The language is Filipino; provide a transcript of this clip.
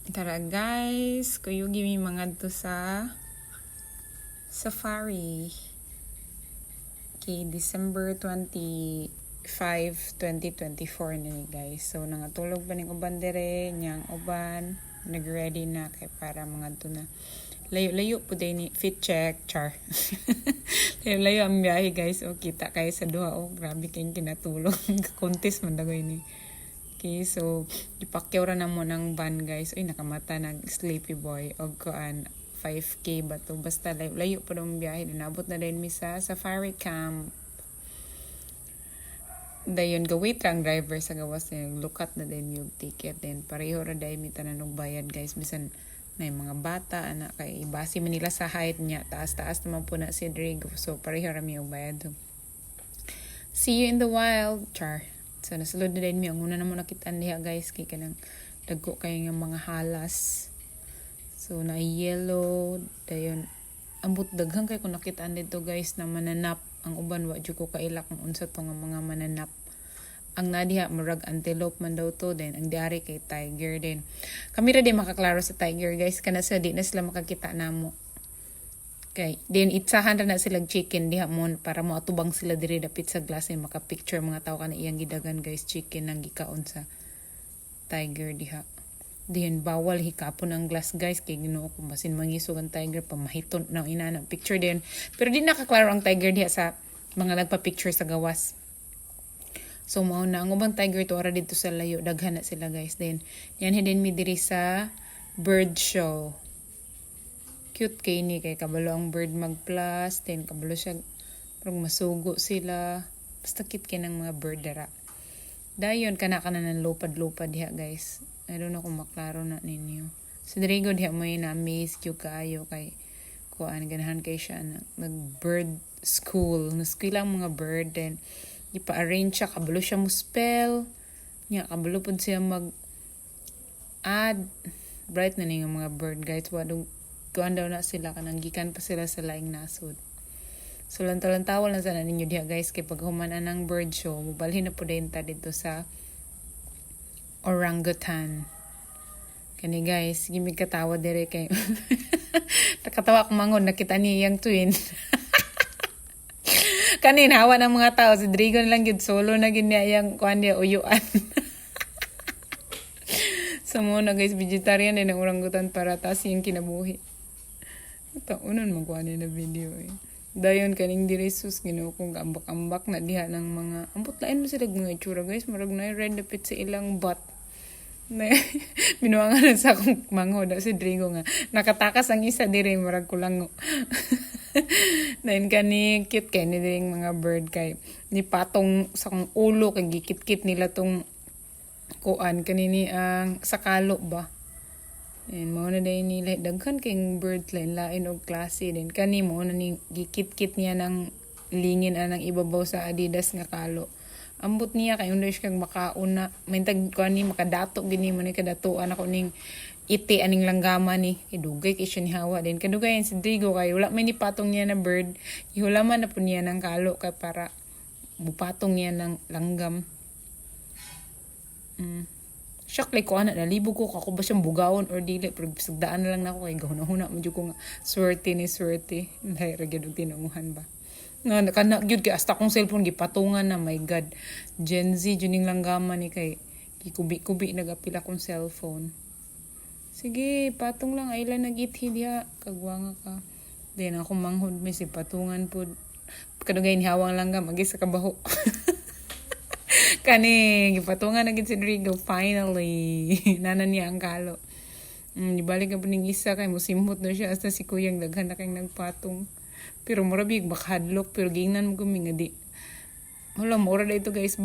Tara guys, kuyugi mi mga to sa safari. Okay, December 25, 2024 na ni guys. So nangatulog pa ning uban dire, nyang uban nagready na kay para mga to na. Layo-layo po din ni fit check char. Layo-layo ang biyahe guys. O kita kayo sa duha. O grabe kayong kinatulog. Contest man dagoy ni. Okay, so ipakyaw ra na mo ng van guys. Uy, nakamata ng sleepy boy. O koan 5K ba to? Basta layo po ng biyahe. Nabot na rin mi sa safari camp. Dayon gawit ang driver sa gawas na lukat na din yung ticket. Then pareho ra dahil mi tanan og bayad guys. Bisan may mga bata anak kay base man nila sa height niya. Taas-taas naman po na si Rodrigo. So pareho ra mi og bayad. See you in the wild, char. So, nasulod na din mi. Ang una naman nakitaan niya, guys. Kaya kanang dago kayo ng mga halas. So, na-yellow. Dayon. Ambot daghang kayo kung nakitaan dito, guys, na mananap. Ang uban, wadyo ko kailak kung unsa to nga mga mananap. Ang nadiha, marag antelope man daw to. Then, ang diari kay tiger din. Kami ra din makaklaro sa tiger, guys. Kana sa di na sila makakita namo. Okay. Then, itsahan na silang chicken diha mo para mo atubang sila diri dapit sa glass ay maka-picture mga tao kana iyang gidagan guys chicken nang gikaon sa tiger diha. Then, bawal hikapon ang glass guys kay Ginoo ko basin mangisog ang tiger pamahiton na inana picture din. Pero di nakaklaro ang tiger diha sa mga nagpa-picture sa gawas. So, mao na ang ubang tiger to ara dito sa layo daghan na sila guys. Then, yan din mi diri sa bird show. Cute kay ni kay kabalo ang bird mag-plus, then kabalo siya parang masugo sila. Basta cute kay ng mga bird dara. Dayon kana ng lupad-lupad diha guys. I don't know kung maklaro na ninyo. Si Rodrigo diha mo na amaze yung kaayo kay kuan ganahan kay siya nag-bird school. Na-school lang mga bird then ipa-arrange siya kabalo siya mo spell. Nya kabalo pud siya mag-add bright na ni nga mga bird guys. Wadong kuan daw na sila kanang gikan pa sila sa laing nasod. So lantaw-lantawa lang sana ninyo diha guys kay pag humanan ng bird show mobalhin na po din ta dito sa orangutan. Kani guys, gimig katawa dire kay nakatawa ko mangon nakita niya yang twin. Kanin hawa ng mga tao si Rodrigo lang gid solo na gid niya yang kuan niya uyuan. So muna guys, vegetarian din ang orangutan para taas yung kinabuhi. Taunan magkuha na video eh. Dayon kaning diri sus Ginoo kong ambak-ambak na diha ng mga ambot lain mo sila mga itsura guys. Marag na red dapit sa ilang butt. Binuangan na sa akong mangho da si Rodrigo nga. Nakatakas ang isa diri marag kulango. Dayon kani cute kay ni diring mga bird kay ni patong sa kong ulo kay gikit-kit nila tong kuan kanini ang sakalo ba. And mo na day nila daghan kayong bird lain og klase din kani mo na ni gikit-kit niya ng lingin anang ibabaw sa Adidas nga kalo. Ambot niya kay undo siya kag makauna may tag kuan ni makadato gini mo ni kadatuan ako ning iti aning langgama ni idugay kay siya ni hawa din kadugay si Rodrigo kay wala may ni patong niya na bird ihulaman na po niya ng kalo kay para bupatong niya ng langgam. Shock like ko ana nalibog ko ako ba siyang bugawon or dili pero sagdaan na lang nako kay gahuna-huna mo jud ko nga swerte dahil ra gyud tinunguhan ba nga kana gyud kay hasta kong cellphone gipatungan na my god Gen Z juning langgama ni kay gikubi-kubi nagapila kong cellphone. Sige patong lang aylan nagithi diha kagwanga ka then ako manghod mi si patungan pud kadugay ni hawang langgam agi sa kabaho. Kani, gipatungan na gid si Rodrigo finally. Nanan niya ang kalo. Ibalik ka po ning isa kay musimhot na siya hasta si kuyang daghan na kayong nagpatong. Pero murabig makahadlok pero gingnan mo gumingadi. Wala, mura na ito guys.